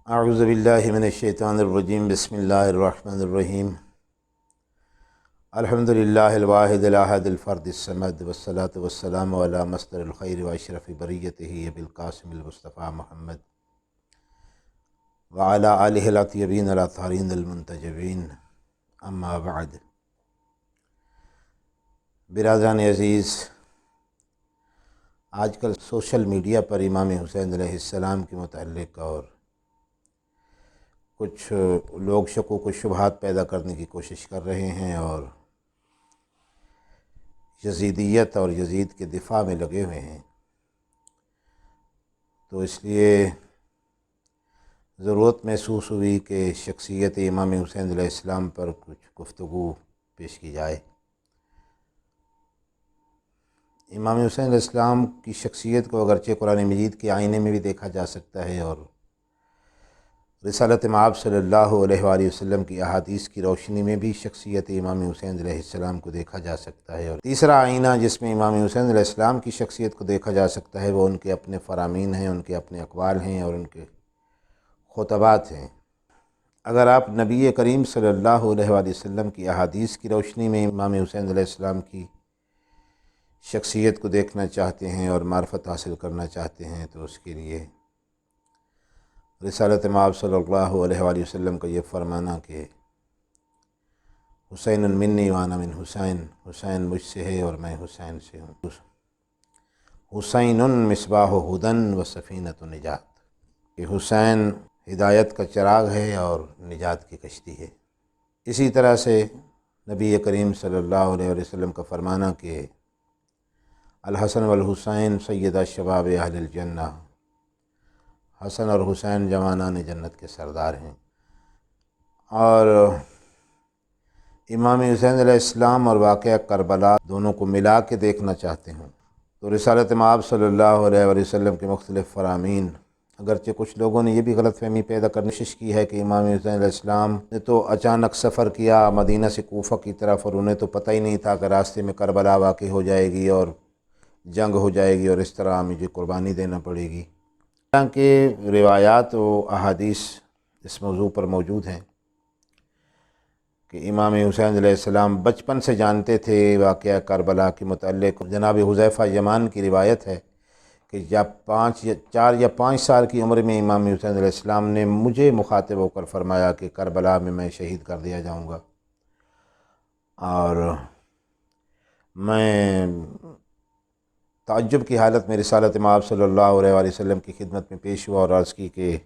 اعوذ باللہ من الشیطان الرجیم بسم اللہ الرحمن الرحیم الحمد للہ الواحد الاحد الفرد الصمد والصلاة والسلام علی مصدر الخیر واشرف بریتہ ابی القاسم المصطفیٰ محمد وعلی آلہ الاطیبین الاطہرین المنتجبین اما بعد۔ برادران عزیز، آج کل سوشل میڈیا پر امام حسین علیہ السلام کے متعلق اور کچھ لوگ شکوک و شبہات پیدا کرنے کی کوشش کر رہے ہیں اور یزیدیت اور یزید کے دفاع میں لگے ہوئے ہیں، تو اس لیے ضرورت محسوس ہوئی کہ شخصیت امام حسین علیہ السلام پر کچھ گفتگو پیش کی جائے۔ امام حسین علیہ السلام کی شخصیت کو اگرچہ قرآن مجید کے آئینے میں بھی دیکھا جا سکتا ہے اور رسالت مآب صلی اللہ علیہ وآلہ وسلم کی احادیث کی روشنی میں بھی شخصیت امام حسین علیہ السلام کو دیکھا جا سکتا ہے، اور تیسرا آئینہ جس میں امام حسین علیہ السلام کی شخصیت کو دیکھا جا سکتا ہے وہ ان کے اپنے فرامین ہیں، ان کے اپنے اقوال ہیں اور ان کے خطبات ہیں۔ اگر آپ نبی کریم صلی اللہ علیہ وآلہ وسلم کی احادیث کی روشنی میں امام حسین علیہ السلام کی شخصیت کو دیکھنا چاہتے ہیں اور معرفت حاصل کرنا چاہتے ہیں تو اس کے لیے رسالت مآب صلی اللہ علیہ وآلہ وسلم کا یہ فرمانا کہ حسین منی وانا من حسین، حسین مجھ سے ہے اور میں حسین سے ہوں، حسین مصباح ہدن و سفینۃ نجات، کہ حسین ہدایت کا چراغ ہے اور نجات کی کشتی ہے۔ اسی طرح سے نبی کریم صلی اللہ علیہ وسلم کا فرمانا کہ الحسن والحسین سیدا شباب اہل الجنہ، حسن اور حسین جوانان جنت کے سردار ہیں۔ اور امام حسین علیہ السلام اور واقعہ کربلا دونوں کو ملا کے دیکھنا چاہتے ہوں تو رسالت مآب صلی اللہ علیہ وآلہ وسلم کے مختلف فرامین، اگرچہ کچھ لوگوں نے یہ بھی غلط فہمی پیدا کرنے کی کوشش کی ہے کہ امام حسین علیہ السلام نے تو اچانک سفر کیا مدینہ سے کوفہ کی طرف اور انہیں تو پتہ ہی نہیں تھا کہ راستے میں کربلا واقع ہو جائے گی اور جنگ ہو جائے گی اور اس طرح مجھے قربانی دینا پڑے گی۔ حالانکہ روایات و احادیث اس موضوع پر موجود ہیں کہ امام حسین علیہ السلام بچپن سے جانتے تھے واقعہ کربلا کے متعلق۔ جناب حذیفہ یمان کی روایت ہے کہ جب 4 یا 5 سال کی عمر میں امام حسین علیہ السلام نے مجھے مخاطب ہو کر فرمایا کہ کربلا میں شہید کر دیا جاؤں گا، اور میں تعجب کی حالت میں رسالت مآب صلی اللہ علیہ وآلہ وسلم کی خدمت میں پیش ہوا اور عرض کی کہ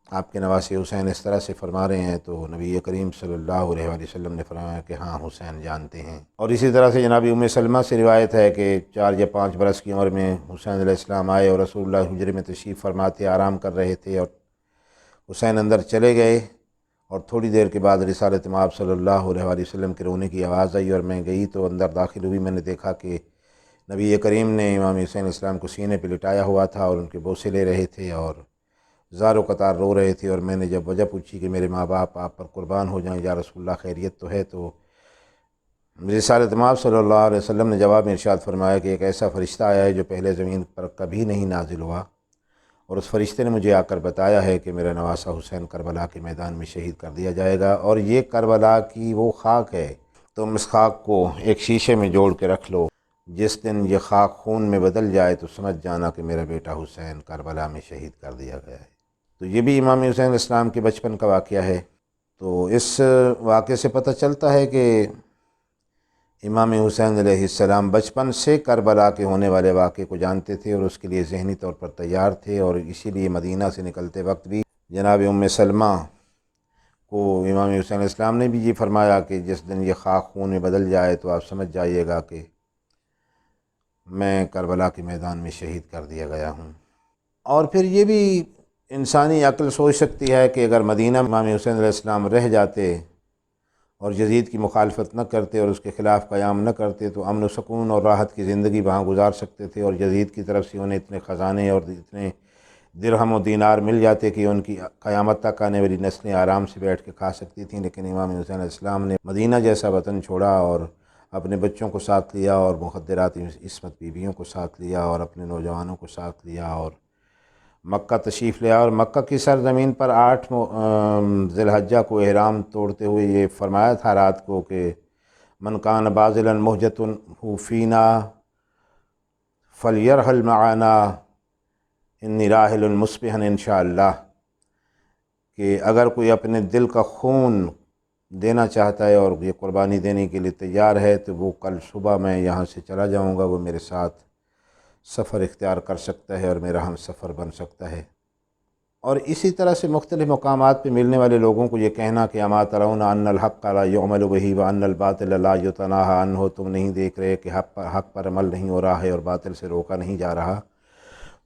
آپ کے نواسی حسین اس طرح سے فرما رہے ہیں، تو نبی کریم صلی اللہ علیہ وآلہ وسلم نے فرمایا کہ ہاں حسین جانتے ہیں۔ اور اسی طرح سے جناب ام سلمہ سے روایت ہے کہ 4 یا 5 برس کی عمر میں حسین علیہ السلام آئے اور رسول اللہ حجرے میں تشریف فرما تھے، آرام کر رہے تھے، اور حسین اندر چلے گئے اور تھوڑی دیر کے بعد رسالت مآب صلی اللہ علیہ وآلہ وسلم کے رونے کی آواز آئی اور میں گئی تو اندر داخل ہوئی۔ میں نے دیکھا کہ نبی کریم نے امام حسین علیہ السلام کو سینے پہ لٹایا ہوا تھا اور ان کے بوسے لے رہے تھے اور زار و قطار رو رہے تھے، اور میں نے جب وجہ پوچھی کہ میرے ماں باپ آپ پر قربان ہو جائیں یا رسول اللہ خیریت تو ہے، تو رسالت مآب صلی اللہ علیہ وسلم نے جواب میں ارشاد فرمایا کہ ایک ایسا فرشتہ آیا ہے جو پہلے زمین پر کبھی نہیں نازل ہوا، اور اس فرشتے نے مجھے آ کر بتایا ہے کہ میرا نواسہ حسین کربلا کے میدان میں شہید کر دیا جائے گا، اور یہ کربلا کی وہ خاک ہے، تم اس خاک کو ایک شیشے میں جوڑ کے رکھ لو، جس دن یہ خاک خون میں بدل جائے تو سمجھ جانا کہ میرا بیٹا حسین کربلا میں شہید کر دیا گیا ہے۔ تو یہ بھی امام حسین علیہ السلام کے بچپن کا واقعہ ہے۔ تو اس واقعے سے پتہ چلتا ہے کہ امام حسین علیہ السلام بچپن سے کربلا کے ہونے والے واقعے کو جانتے تھے اور اس کے لیے ذہنی طور پر تیار تھے، اور اسی لیے مدینہ سے نکلتے وقت بھی جناب ام سلمہ کو امام حسین علیہ السلام نے بھی یہ فرمایا کہ جس دن یہ خاک خون میں بدل جائے تو آپ سمجھ جائیے گا کہ میں کربلا کے میدان میں شہید کر دیا گیا ہوں۔ اور پھر یہ بھی انسانی عقل سوچ سکتی ہے کہ اگر مدینہ امام حسین علیہ السلام رہ جاتے اور یزید کی مخالفت نہ کرتے اور اس کے خلاف قیام نہ کرتے تو امن و سکون اور راحت کی زندگی وہاں گزار سکتے تھے، اور یزید کی طرف سے انہیں اتنے خزانے اور اتنے درہم و دینار مل جاتے کہ ان کی قیامت تک آنے والی نسلیں آرام سے بیٹھ کے کھا سکتی تھیں۔ لیکن امام حسین علیہ السلام نے مدینہ جیسا وطن چھوڑا اور اپنے بچوں کو ساتھ لیا اور مخدرات عصمت بیویوں کو ساتھ لیا اور اپنے نوجوانوں کو ساتھ لیا، اور مکہ تشریف لے آئے اور مکہ کی سرزمین پر 8 ذی الحجہ کو احرام توڑتے ہوئے یہ فرمایا تھا رات کو کہ من کان بازلا مہجۃ فینا فلیرحل معنا انی راحل مصبحا انشاءاللہ، کہ اگر کوئی اپنے دل کا خون دینا چاہتا ہے اور یہ قربانی دینے کے لیے تیار ہے تو وہ کل صبح میں یہاں سے چلا جاؤں گا، وہ میرے ساتھ سفر اختیار کر سکتا ہے اور میرا ہم سفر بن سکتا ہے۔ اور اسی طرح سے مختلف مقامات پہ ملنے والے لوگوں کو یہ کہنا کہ اما ترون ان الحق لا یعمل بہ وان الباطل لا یتناہی عنہ، تم نہیں دیکھ رہے کہ حق پر عمل نہیں ہو رہا ہے اور باطل سے روکا نہیں جا رہا۔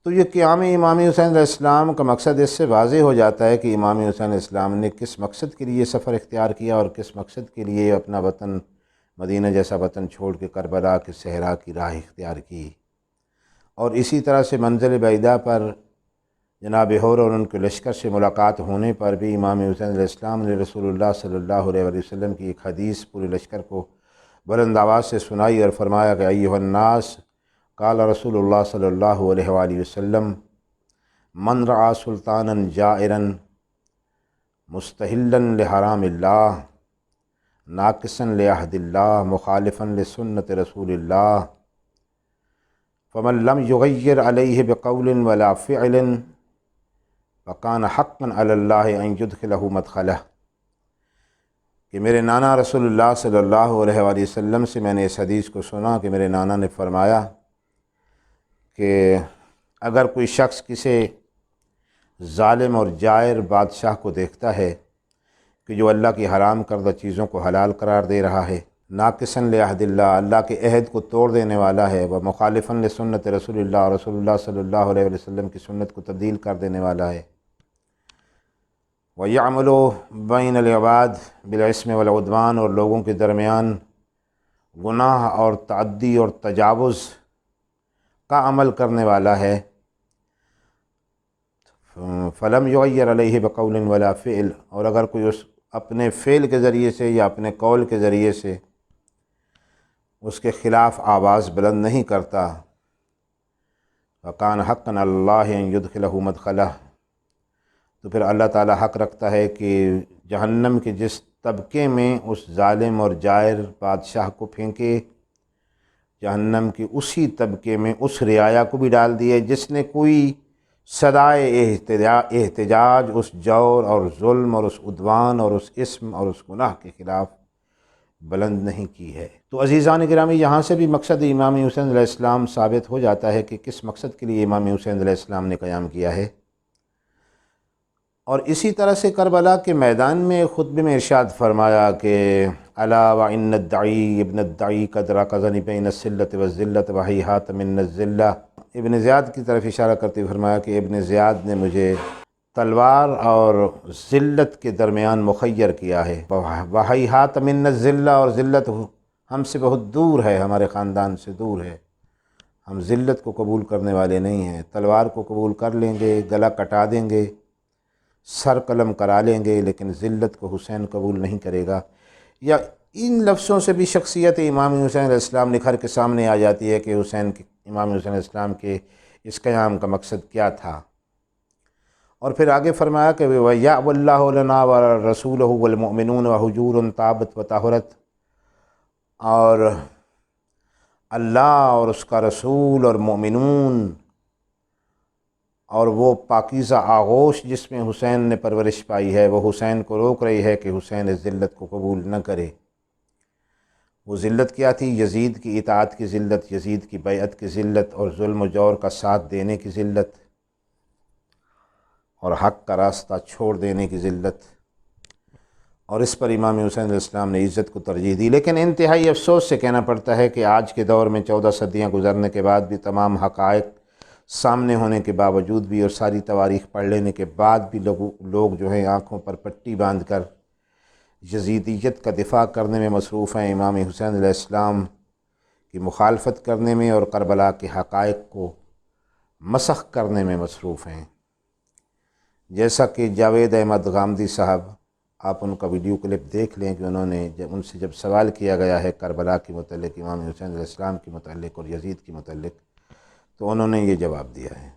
تو یہ قیام امام حسین علیہ السلام کا مقصد اس سے واضح ہو جاتا ہے کہ امام حسین علیہ السلام نے کس مقصد کے لیے سفر اختیار کیا اور کس مقصد کے لیے اپنا وطن مدینہ جیسا وطن چھوڑ کے کربلا کے صحرا کی راہ اختیار کی۔ اور اسی طرح سے منزل بعیدہ پر جناب حور اور ان کے لشکر سے ملاقات ہونے پر بھی امام حسین علیہ السلام نے رسول اللہ صلی اللہ علیہ وسلم کی ایک حدیث پورے لشکر کو بلند آواز سے سنائی اور فرمایا کہ ایھا الناس، قال رسول اللہ صلی اللہ علیہ وآلہ وسلم، من رعا سلطانا جائرا مستحلا لحرام اللہ ناقصا لعہد اللہ مخالفا لسنت رسول اللہ فمن لم یغیر علیہ بقول ولا فعل فکان حقا علی اللہ ان یدخلہ مدخلہ، کہ میرے نانا رسول اللہ صلی اللہ علیہ وآلہ وسلم سے میں نے اس حدیث کو سنا کہ میرے نانا نے فرمایا کہ اگر کوئی شخص کسی ظالم اور جائر بادشاہ کو دیکھتا ہے کہ جو اللہ کی حرام کردہ چیزوں کو حلال قرار دے رہا ہے، ناقصا لعہد اللہ، اللہ کے عہد کو توڑ دینے والا ہے، وہ مخالفا لسنت رسول اللہ، رسول اللہ صلی اللہ علیہ وسلم کی سنت کو تبدیل کر دینے والا ہے، وَيَعْمُلُ بَيْنَ الْعِبَادِ بِالْإِثْمِ وَالْعُدْوَانِ، اور لوگوں کے درمیان گناہ اور تعدی اور تجاوز کا عمل کرنے والا ہے، فَلَمْ يُغَيِّرْ عَلَيْهِ بِقَوْلٍ وَلَا فِعْلٍ، اور اگر کوئی اس اپنے فعل کے ذریعے سے یا اپنے قول کے ذریعے سے اس کے خلاف آواز بلند نہیں کرتا، فَكَانَ حَقًّا عَلَى اللَّهِ أَن يُدْخِلَهُ مَدْخَلَهُ، تو پھر اللہ تعالیٰ حق رکھتا ہے کہ جہنم کے جس طبقے میں اس ظالم اور جائر بادشاہ کو پھینکے، جہنم کے اسی طبقے میں اس رعایا کو بھی ڈال دیے جس نے کوئی صدائے احتجاج اس جور اور ظلم اور اس عدوان اور اس اسم اور اس گناہ کے خلاف بلند نہیں کی ہے۔ تو عزیزان گرامی، یہاں سے بھی مقصد امام حسین علیہ السلام ثابت ہو جاتا ہے کہ کس مقصد کے لیے امام حسین علیہ السلام نے قیام کیا ہے۔ اور اسی طرح سے کربلا کے میدان میں خطبے میں ارشاد فرمایا کہ الا وان الدعی ابن الدعی قد رکضنی بین السلۃ والذلۃ وہیہات من الذلہ، ابن زیاد کی طرف اشارہ کرتے ہوئے فرمایا کہ ابن زیاد نے مجھے تلوار اور ذلت کے درمیان مخیر کیا ہے، وہیہات من الذلہ، اور ذلت ہم سے بہت دور ہے، ہمارے خاندان سے دور ہے، ہم ذلت کو قبول کرنے والے نہیں ہیں، تلوار کو قبول کر لیں گے، گلا کٹا دیں گے، سر قلم کرا لیں گے، لیکن ذلت کو حسین قبول نہیں کرے گا۔ یا ان لفظوں سے بھی شخصیت امام حسین علیہ السلام نکھر کے سامنے آ جاتی ہے کہ امام حسین علیہ السلام کے اس قیام کا مقصد کیا تھا۔ اور پھر آگے فرمایا کہ وَيَعْوَ اللَّهُ لَنَا وَرَسُولُهُ وَالْمُؤْمِنُونَ وَحُجُورٌ طَابَتْ وَطَهُرَتْ، اور اللہ اور اس کا رسول اور مومنون اور وہ پاکیزہ آغوش جس میں حسین نے پرورش پائی ہے، وہ حسین کو روک رہی ہے کہ حسین اس ذلت کو قبول نہ کرے۔ وہ ذلت کیا تھی؟ یزید کی اطاعت کی ذلت، یزید کی بیعت کی ذلت، اور ظلم و جور کا ساتھ دینے کی ذلت، اور حق کا راستہ چھوڑ دینے کی ذلت، اور اس پر امام حسین علیہ السلام نے عزت کو ترجیح دی۔ لیکن انتہائی افسوس سے کہنا پڑتا ہے کہ آج کے دور میں 14 صدیاں گزرنے کے بعد بھی، تمام حقائق سامنے ہونے کے باوجود بھی، اور ساری تواریخ پڑھ لینے کے بعد بھی لوگ جو ہیں آنکھوں پر پٹی باندھ کر یزیدیت کا دفاع کرنے میں مصروف ہیں، امام حسین علیہ السلام کی مخالفت کرنے میں اور کربلا کے حقائق کو مسخ کرنے میں مصروف ہیں۔ جیسا کہ جاوید احمد غامدی صاحب، آپ ان کا ویڈیو کلپ دیکھ لیں کہ انہوں نے ان سے جب سوال کیا گیا ہے کربلا کے متعلق، امام حسین علیہ السلام کے متعلق اور یزید کے متعلق، تو انہوں نے یہ جواب دیا ہے۔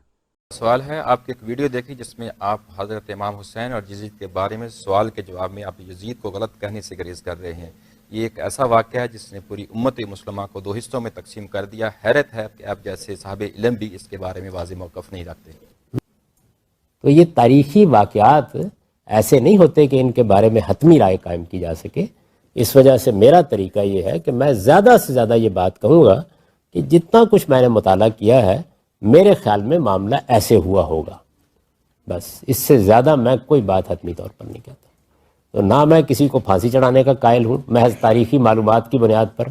سوال ہے، آپ کی ایک ویڈیو دیکھی جس میں آپ حضرت امام حسین اور یزید کے بارے میں سوال کے جواب میں آپ یزید کو غلط کہنے سے گریز کر رہے ہیں۔ یہ ایک ایسا واقعہ ہے جس نے پوری امت مسلمہ کو دو حصوں میں تقسیم کر دیا۔ حیرت ہے کہ آپ جیسے صاحب علم بھی اس کے بارے میں واضح موقف نہیں رکھتے۔ تو یہ تاریخی واقعات ایسے نہیں ہوتے کہ ان کے بارے میں حتمی رائے قائم کی جا سکے۔ اس وجہ سے میرا طریقہ یہ ہے کہ میں زیادہ سے زیادہ یہ بات کہوں گا کہ جتنا کچھ میں نے مطالعہ کیا ہے میرے خیال میں معاملہ ایسے ہوا ہوگا، بس اس سے زیادہ میں کوئی بات حتمی طور پر نہیں کہتا۔ تو نہ میں کسی کو پھانسی چڑھانے کا قائل ہوں، محض تاریخی معلومات کی بنیاد پر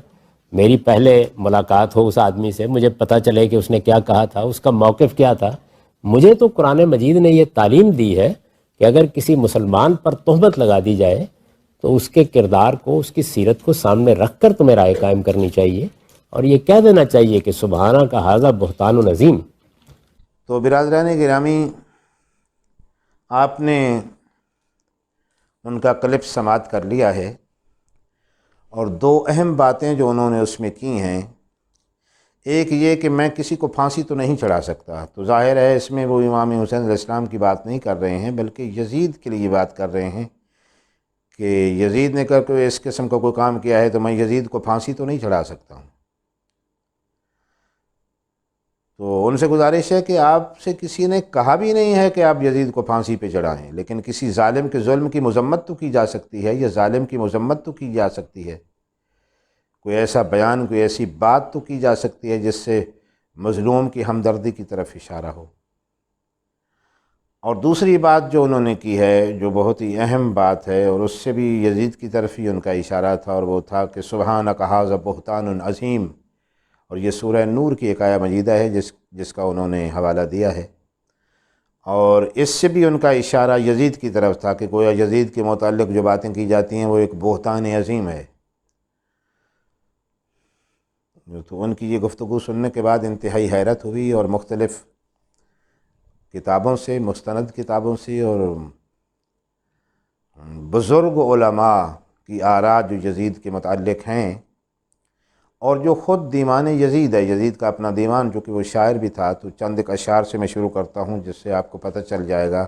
میری پہلے ملاقات ہو اس آدمی سے، مجھے پتہ چلے کہ اس نے کیا کہا تھا، اس کا موقف کیا تھا۔ مجھے تو قرآن مجید نے یہ تعلیم دی ہے کہ اگر کسی مسلمان پر تہمت لگا دی جائے تو اس کے کردار کو، اس کی سیرت کو سامنے رکھ کر تمہیں رائے قائم کرنی چاہیے، اور یہ کہہ دینا چاہیے کہ سبحانہ کا ھذا بہتان عظیم۔ تو برادران گرامی، آپ نے ان کا کلپ سماعت کر لیا ہے، اور دو اہم باتیں جو انہوں نے اس میں کی ہیں، ایک یہ کہ میں کسی کو پھانسی تو نہیں چڑھا سکتا، تو ظاہر ہے اس میں وہ امام حسین علیہ السلام کی بات نہیں کر رہے ہیں بلکہ یزید کے لیے بات کر رہے ہیں کہ یزید نے کر کے اس قسم کا کوئی کام کیا ہے تو میں یزید کو پھانسی تو نہیں چڑھا سکتا ہوں۔ تو ان سے گزارش ہے کہ آپ سے کسی نے کہا بھی نہیں ہے کہ آپ یزید کو پھانسی پہ چڑھائیں، لیکن کسی ظالم کے ظلم کی مذمت تو کی جا سکتی ہے، یا ظالم کی مذمت تو کی جا سکتی ہے، کوئی ایسا بیان، کوئی ایسی بات تو کی جا سکتی ہے جس سے مظلوم کی ہمدردی کی طرف اشارہ ہو۔ اور دوسری بات جو انہوں نے کی ہے، جو بہت ہی اہم بات ہے، اور اس سے بھی یزید کی طرف ہی ان کا اشارہ تھا، اور وہ تھا کہ سبحانک ھذا بہتان عظیم، اور یہ سورہ نور کی ایک آیہ مجیدہ ہے جس کا انہوں نے حوالہ دیا ہے، اور اس سے بھی ان کا اشارہ یزید کی طرف تھا کہ گویا یزید کے متعلق جو باتیں کی جاتی ہیں وہ ایک بہتان عظیم ہے۔ تو ان کی یہ گفتگو سننے کے بعد انتہائی حیرت ہوئی، اور مختلف کتابوں سے، مستند کتابوں سے اور بزرگ علماء کی آراء جو یزید کے متعلق ہیں، اور جو خود دیوان یزید ہے، یزید کا اپنا دیوان، جو کہ وہ شاعر بھی تھا، تو چند ایک اشعار سے میں شروع کرتا ہوں جس سے آپ کو پتہ چل جائے گا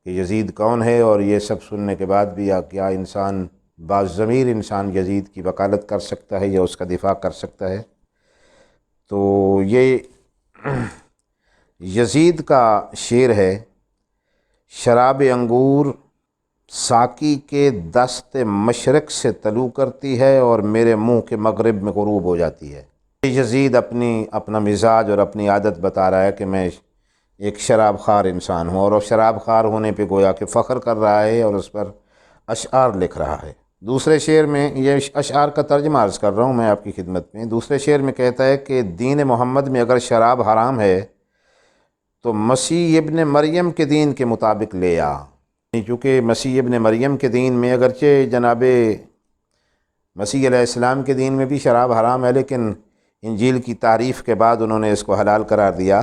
کہ یزید کون ہے، اور یہ سب سننے کے بعد بھی کیا انسان، باضمیر انسان یزید کی وکالت کر سکتا ہے یا اس کا دفاع کر سکتا ہے۔ تو یہ یزید کا شعر ہے: شراب انگور ساقی کے دست مشرق سے طلوع کرتی ہے اور میرے منہ کے مغرب میں غروب ہو جاتی ہے۔ یزید اپنا مزاج اور اپنی عادت بتا رہا ہے کہ میں ایک شراب خوار انسان ہوں، اور شراب خوار ہونے پہ گویا کہ فخر کر رہا ہے اور اس پر اشعار لکھ رہا ہے۔ دوسرے شعر میں، یہ اشعار کا ترجمہ عرض کر رہا ہوں میں آپ کی خدمت میں، دوسرے شعر میں کہتا ہے کہ دین محمد میں اگر شراب حرام ہے تو مسیح ابن مریم کے دین کے مطابق لے آ۔ چونکہ مسیح ابن مریم کے دین میں، اگرچہ جناب مسیح علیہ السلام کے دین میں بھی شراب حرام ہے، لیکن انجیل کی تعریف کے بعد انہوں نے اس کو حلال قرار دیا،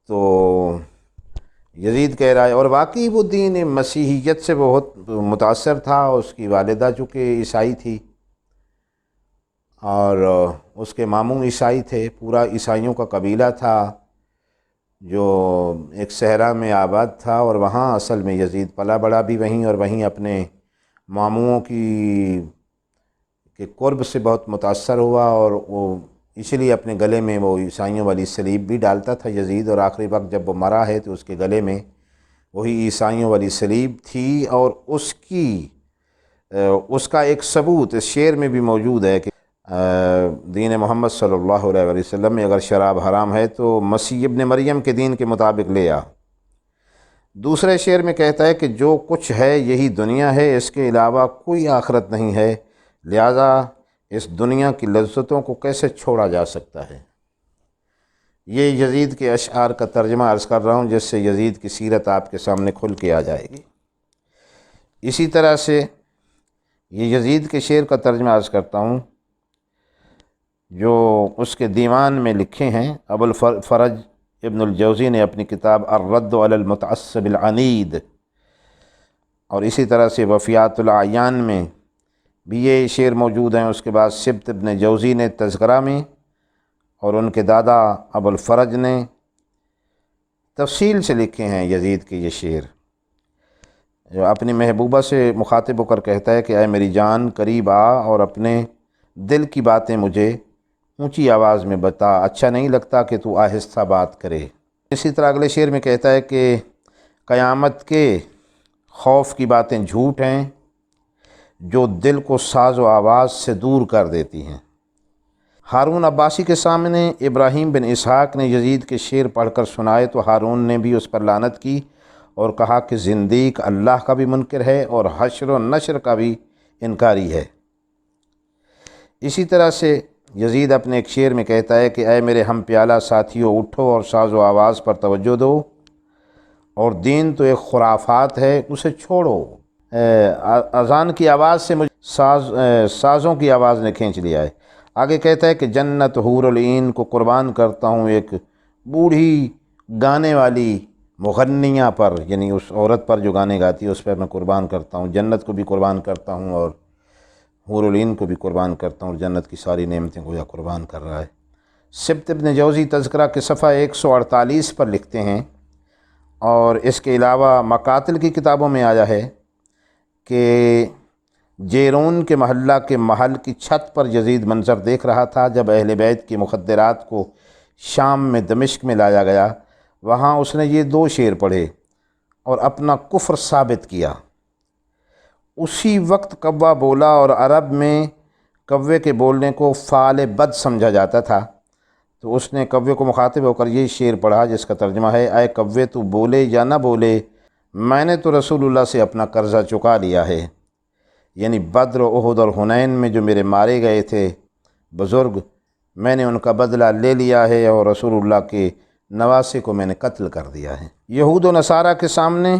تو یزید کہہ رہا ہے، اور واقعی وہ دین مسیحیت سے بہت متاثر تھا، اس کی والدہ چونکہ عیسائی تھی اور اس کے ماموں عیسائی تھے، پورا عیسائیوں کا قبیلہ تھا جو ایک صحرا میں آباد تھا، اور وہاں اصل میں یزید پلا بڑا بھی وہیں، اور وہیں اپنے ماموں کے قرب سے بہت متاثر ہوا، اور وہ اسی لیے اپنے گلے میں وہ عیسائیوں والی صلیب بھی ڈالتا تھا یزید، اور آخری وقت جب وہ مرا ہے تو اس کے گلے میں وہی عیسائیوں والی صلیب تھی، اور اس کا ایک ثبوت اس شعر میں بھی موجود ہے کہ دین محمد صلی اللہ علیہ وسلم میں اگر شراب حرام ہے تو مسیح ابن مریم کے دین کے مطابق لے آ۔ دوسرے شعر میں کہتا ہے کہ جو کچھ ہے یہی دنیا ہے، اس کے علاوہ کوئی آخرت نہیں ہے، لہذا اس دنیا کی لذتوں کو کیسے چھوڑا جا سکتا ہے۔ یہ یزید کے اشعار کا ترجمہ عرض کر رہا ہوں جس سے یزید کی سیرت آپ کے سامنے کھل کے آ جائے گی۔ اسی طرح سے یہ یزید کے شعر کا ترجمہ عرض کرتا ہوں جو اس کے دیوان میں لکھے ہیں۔ ابو الفرج ابن الجوزی نے اپنی کتاب الرد علی المتعصب العنید، اور اسی طرح سے وفیات الاعیان میں بھی یہ شعر موجود ہیں۔ اس کے بعد سبت ابن جوزی نے تذکرہ میں، اور ان کے دادا ابو الفرج نے تفصیل سے لکھے ہیں یزید کے یہ شعر، جو اپنی محبوبہ سے مخاطب ہو کر کہتا ہے کہ اے میری جان قریب آ اور اپنے دل کی باتیں مجھے اونچی آواز میں بتا، اچھا نہیں لگتا کہ تو آہستہ بات کرے۔ اسی طرح اگلے شعر میں کہتا ہے کہ قیامت کے خوف کی باتیں جھوٹ ہیں جو دل کو ساز و آواز سے دور کر دیتی ہیں۔ ہارون عباسی کے سامنے ابراہیم بن اسحاق نے یزید کے شعر پڑھ کر سنائے تو ہارون نے بھی اس پر لعنت کی اور کہا کہ زندیق اللہ کا بھی منکر ہے اور حشر و نشر کا بھی انکاری ہے۔ اسی طرح سے یزید اپنے ایک شعر میں کہتا ہے کہ اے میرے ہم پیالہ ساتھیوں، اٹھو اور ساز و آواز پر توجہ دو، اور دین تو ایک خرافات ہے، اسے چھوڑو۔ اذان کی آواز سے مجھے سازوں کی آواز نے کھینچ لیا ہے۔ آگے کہتا ہے کہ جنت حور العین کو قربان کرتا ہوں ایک بوڑھی گانے والی مغنیہ پر، یعنی اس عورت پر جو گانے گاتی ہے اس پر میں قربان کرتا ہوں، جنت کو بھی قربان کرتا ہوں اور حور العین کو بھی قربان کرتا ہوں، اور جنت کی ساری نعمتیں گویا قربان کر رہا ہے۔ سبت ابن جوزی تذکرہ کے صفحہ 148 پر لکھتے ہیں، اور اس کے علاوہ مقاتل کی کتابوں میں آیا ہے کہ جیرون کے محلہ کے محل کی چھت پر یزید منظر دیکھ رہا تھا جب اہل بیت کی مخدرات کو شام میں دمشق میں لایا گیا۔ وہاں اس نے یہ 2 شعر پڑھے اور اپنا کفر ثابت کیا۔ اسی وقت کوا بولا، اور عرب میں کوے کے بولنے کو فعل بد سمجھا جاتا تھا، تو اس نے کوے کو مخاطب ہو کر یہ شعر پڑھا جس کا ترجمہ ہے، اے کوے تو بولے یا نہ بولے، میں نے تو رسول اللہ سے اپنا قرضہ چکا لیا ہے، یعنی بدر و احد اور حنین میں جو میرے مارے گئے تھے بزرگ، میں نے ان کا بدلہ لے لیا ہے اور رسول اللہ کے نواسے کو میں نے قتل کر دیا ہے۔ یہود و نصارہ کے سامنے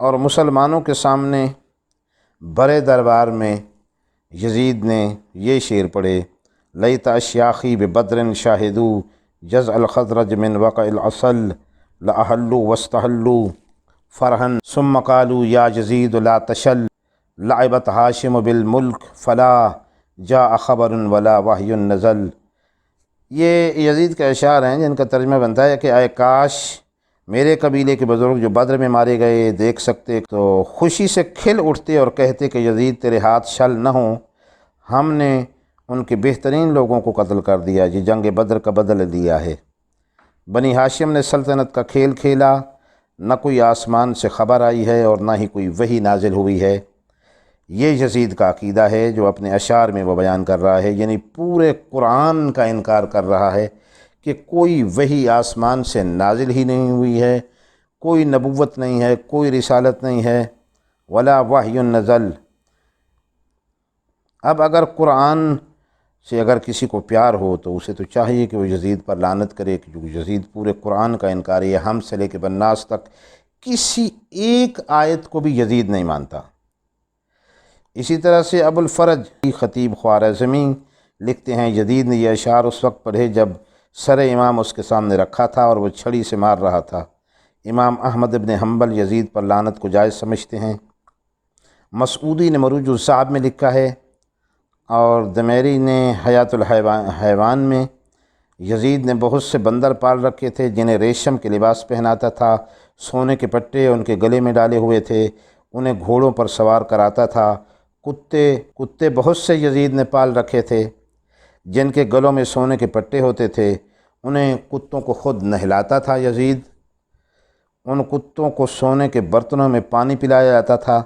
اور مسلمانوں کے سامنے بڑے دربار میں یزید نے یہ شعر پڑھے، لیت اشیاخی ببدر شاہدو جز الخضرج من وقع العسل لاحلوا واستحلوا فرحا ثم قالوا یا یزید لا تشل لعبت ہاشم بالملک فلا جاء خبر ولا وحی نزل۔ یہ یزید کے اشعار ہیں جن کا ترجمہ بنتا ہے کہ اے کاش میرے قبیلے کے بزرگ جو بدر میں مارے گئے دیکھ سکتے تو خوشی سے کھل اٹھتے اور کہتے کہ یزید تیرے ہاتھ شل نہ ہوں، ہم نے ان کے بہترین لوگوں کو قتل کر دیا، یہ جنگ بدر کا بدل دیا ہے۔ بنی ہاشم نے سلطنت کا کھیل کھیلا، نہ کوئی آسمان سے خبر آئی ہے اور نہ ہی کوئی وحی نازل ہوئی ہے۔ یہ یزید کا عقیدہ ہے جو اپنے اشعار میں وہ بیان کر رہا ہے، یعنی پورے قرآن کا انکار کر رہا ہے کہ کوئی وحی آسمان سے نازل ہی نہیں ہوئی ہے، کوئی نبوت نہیں ہے، کوئی رسالت نہیں ہے، ولا وحی نزل۔ اب اگر قرآن سے اگر کسی کو پیار ہو تو اسے تو چاہیے کہ وہ یزید پر لعنت کرے، کیونکہ یزید پورے قرآن کا انکاری ہے، ہم سے لے کے بناس تک کسی ایک آیت کو بھی یزید نہیں مانتا۔ اسی طرح سے ابو الفرج خطیب خوارزمی لکھتے ہیں، یزید نے یہ اشعار اس وقت پڑھے جب سر امام اس کے سامنے رکھا تھا اور وہ چھڑی سے مار رہا تھا۔ امام احمد ابن حنبل یزید پر لعنت کو جائز سمجھتے ہیں۔ مسعودی نے مروج الصعب میں لکھا ہے، اور دمیری نے حیات الحیوان میں، یزید نے بہت سے بندر پال رکھے تھے جنہیں ریشم کے لباس پہناتا تھا، سونے کے پٹے ان کے گلے میں ڈالے ہوئے تھے، انہیں گھوڑوں پر سوار کراتا تھا۔ کتے بہت سے یزید نے پال رکھے تھے جن کے گلوں میں سونے کے پٹے ہوتے تھے، انہیں کتوں کو خود نہلاتا تھا یزید۔ ان کتوں کو سونے کے برتنوں میں پانی پلایا جاتا تھا،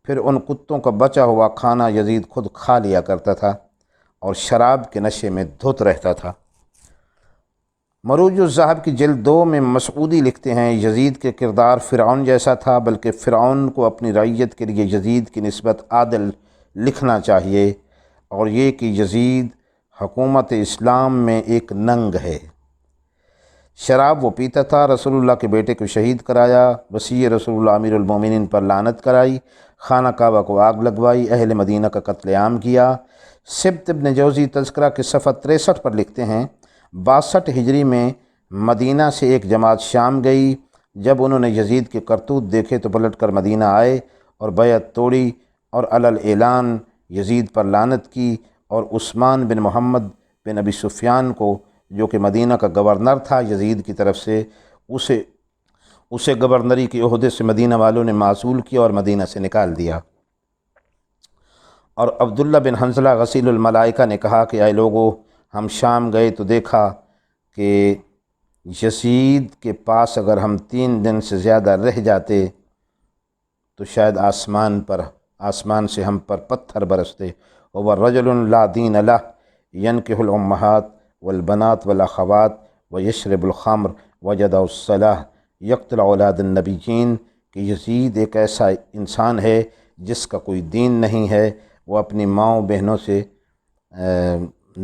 پھر ان کتوں کا بچا ہوا کھانا یزید خود کھا لیا کرتا تھا اور شراب کے نشے میں دھت رہتا تھا۔ مروج الذہب کی جلد 2 میں مسعودی لکھتے ہیں، یزید کے کردار فرعون جیسا تھا، بلکہ فرعون کو اپنی رعیت کے لیے یزید کی نسبت عادل لکھنا چاہیے، اور یہ کہ یزید حکومت اسلام میں ایک ننگ ہے۔ شراب وہ پیتا تھا، رسول اللہ کے بیٹے کو شہید کرایا، وصی رسول اللہ امیر المومنین پر لعنت کرائی، خانہ کعبہ کو آگ لگوائی، اہل مدینہ کا قتل عام کیا۔ سبت ابن جوزی تذکرہ کے صفحہ 63 پر لکھتے ہیں، 62 ہجری میں مدینہ سے ایک جماعت شام گئی، جب انہوں نے یزید کے کرتوت دیکھے تو پلٹ کر مدینہ آئے اور بیعت توڑی اور علل اعلان یزید پر لعنت کی، اور عثمان بن محمد بن ابی سفیان کو جو کہ مدینہ کا گورنر تھا یزید کی طرف سے، اسے گورنری کے عہدے سے مدینہ والوں نے معزول کیا اور مدینہ سے نکال دیا۔ اور عبداللہ بن حنظلہ غسیل الملائکہ نے کہا کہ اے لوگو، ہم شام گئے تو دیکھا کہ یزید کے پاس اگر ہم 3 دن سے زیادہ رہ جاتے تو شاید آسمان سے ہم پر پتھر برستے۔ وَرَجُلٌ لَا دِينَ لَهُ يَنْكِحُ الْأُمَّهَاتِ وَالْبَنَاتِ وَالْأَخَوَاتِ وَيَشْرَبُ الْخَمْرَ وَجَدَعُ الصَّلَاةَ يَقْتُلُ أَوْلَادَ النَّبِيِّينَ کہ یزید ایک ایسا انسان ہے جس کا کوئی دین نہیں ہے، وہ اپنی ماؤں بہنوں سے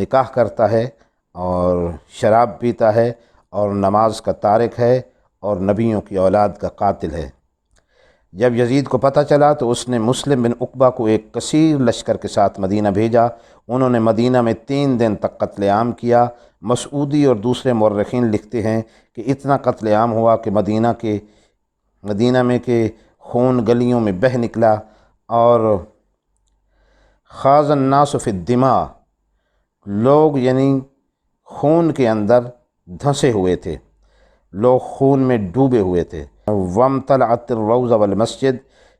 نکاح کرتا ہے اور شراب پیتا ہے اور نماز کا تارک ہے اور نبیوں کی اولاد کا قاتل ہے۔ جب یزید کو پتہ چلا تو اس نے مسلم بن عقبہ کو ایک کثیر لشکر کے ساتھ مدینہ بھیجا۔ انہوں نے مدینہ میں 3 دن تک قتل عام کیا۔ مسعودی اور دوسرے مورخین لکھتے ہیں کہ اتنا قتل عام ہوا کہ مدینہ میں کے خون گلیوں میں بہہ نکلا، اور خاض الناس فی الدماء، لوگ یعنی خون کے اندر دھنسے ہوئے تھے، لوگ خون میں ڈوبے ہوئے تھے۔ وامتلعت الروضہ والمسجد،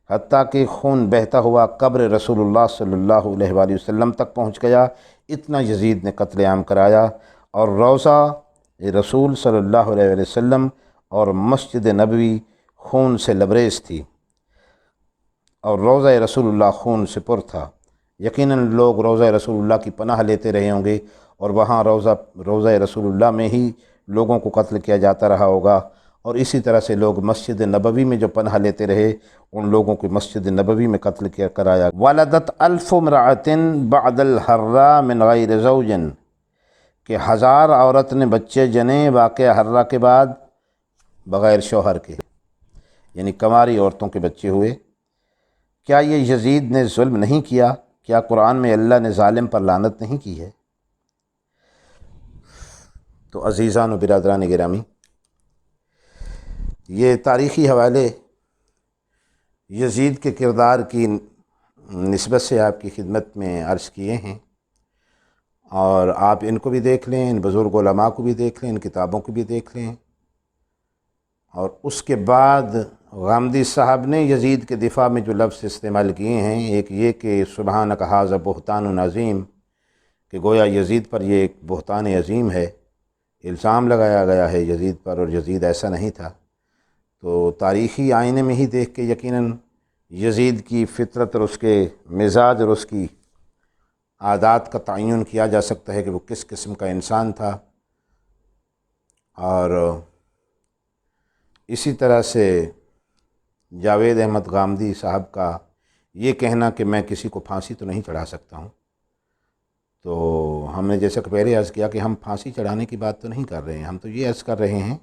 حتیٰ کہ خون بہتا ہوا قبر رسول اللہ صلی اللہ علیہ وآلہ وسلم تک پہنچ گیا۔ اتنا یزید نے قتل عام کرایا، اور روضہ رسول صلی اللہ علیہ وآلہ وسلم اور مسجد نبوی خون سے لبریز تھی، اور روضہ رسول اللہ خون سے پر تھا۔ یقیناً لوگ روضہ رسول اللہ کی پناہ لیتے رہے ہوں گے، اور وہاں روضہ رسول اللہ میں ہی لوگوں کو قتل کیا جاتا رہا ہوگا، اور اسی طرح سے لوگ مسجد نبوی میں جو پناہ لیتے رہے ان لوگوں کو مسجد نبوی میں قتل کرایا۔ ولدت 1000 امرأة بعد الحرہ من غیر زوج، کہ 1000 عورت نے بچے جنے واقعہ حرہ کے بعد بغیر شوہر کے، یعنی کنواری عورتوں کے بچے ہوئے۔ کیا یہ یزید نے ظلم نہیں کیا؟ کیا قرآن میں اللہ نے ظالم پر لعنت نہیں کی ہے؟ تو عزیزان و برادران گرامی، یہ تاریخی حوالے یزید کے کردار کی نسبت سے آپ کی خدمت میں عرض کیے ہیں، اور آپ ان کو بھی دیکھ لیں، ان بزرگ علماء کو بھی دیکھ لیں، ان کتابوں کو بھی دیکھ لیں۔ اور اس کے بعد غامدی صاحب نے یزید کے دفاع میں جو لفظ استعمال کیے ہیں، ایک یہ کہ سبحانک ھذا بہتان عظیم، کہ گویا یزید پر یہ ایک بہتان عظیم ہے، الزام لگایا گیا ہے یزید پر، اور یزید ایسا نہیں تھا۔ تو تاریخی آئینے میں ہی دیکھ کے یقیناً یزید کی فطرت اور اس کے مزاج اور اس کی عادات کا تعین کیا جا سکتا ہے کہ وہ کس قسم کا انسان تھا۔ اور اسی طرح سے جاوید احمد غامدی صاحب کا یہ کہنا کہ میں کسی کو پھانسی تو نہیں چڑھا سکتا ہوں، تو ہم نے جیسا کہ پہلے عرض کیا کہ ہم پھانسی چڑھانے کی بات تو نہیں کر رہے ہیں، ہم تو یہ عرض کر رہے ہیں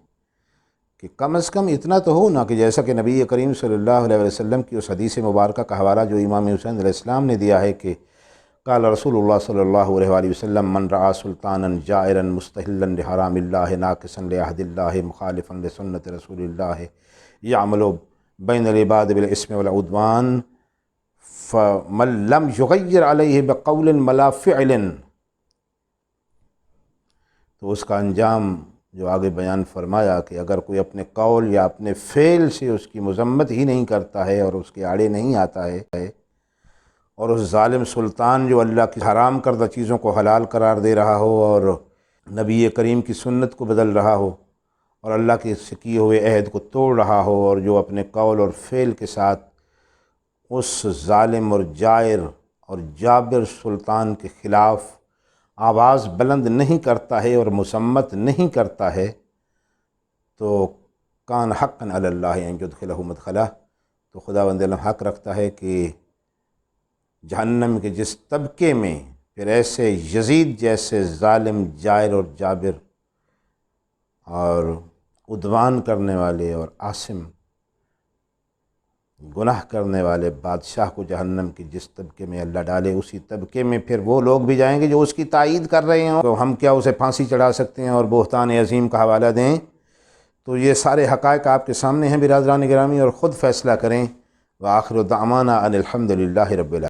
کہ کم از کم اتنا تو ہو نا کہ جیسا کہ نبی کریم صلی اللہ علیہ وسلم کی اس حدیث مبارکہ کا حوالہ جو امام حسین علیہ السلام نے دیا ہے کہ قال رسول اللہ صلی اللہ علیہ وآلہ وسلم من رعا سلطانا جائرا مستحلا لحرام اللہ ناقصا لعہد اللہ مخالفا لسنت رسول اللہ یعمل بین العباد بالاسم والعدوان فمن لم یغیر علیہ بقول ولا فعل، تو اس کا انجام جو آگے بیان فرمایا کہ اگر کوئی اپنے قول یا اپنے فعل سے اس کی مذمت ہی نہیں کرتا ہے اور اس کے آڑے نہیں آتا ہے، اور اس ظالم سلطان جو اللہ کی حرام کردہ چیزوں کو حلال قرار دے رہا ہو اور نبی کریم کی سنت کو بدل رہا ہو اور اللہ کے سے کیے ہوئے عہد کو توڑ رہا ہو، اور جو اپنے قول اور فعل کے ساتھ اس ظالم اور جائر اور جابر سلطان کے خلاف آواز بلند نہیں کرتا ہے اور مذمت نہیں کرتا ہے، تو کان حقا علی اللہ ان یدخلہ مدخلہ، تو خداوند عالم حق رکھتا ہے کہ جہنم کے جس طبقے میں پھر ایسے یزید جیسے ظالم جائر اور جابر اور عدوان کرنے والے اور عاصم گناہ کرنے والے بادشاہ کو جہنم کی جس طبقے میں اللہ ڈالے، اسی طبقے میں پھر وہ لوگ بھی جائیں گے جو اس کی تائید کر رہے ہوں۔ تو ہم کیا اسے پھانسی چڑھا سکتے ہیں اور بہتان عظیم کا حوالہ دیں؟ تو یہ سارے حقائق آپ کے سامنے ہیں برادران گرامی، اور خود فیصلہ کریں۔ وآخر دعوانا ان الحمد للہ رب العالمین۔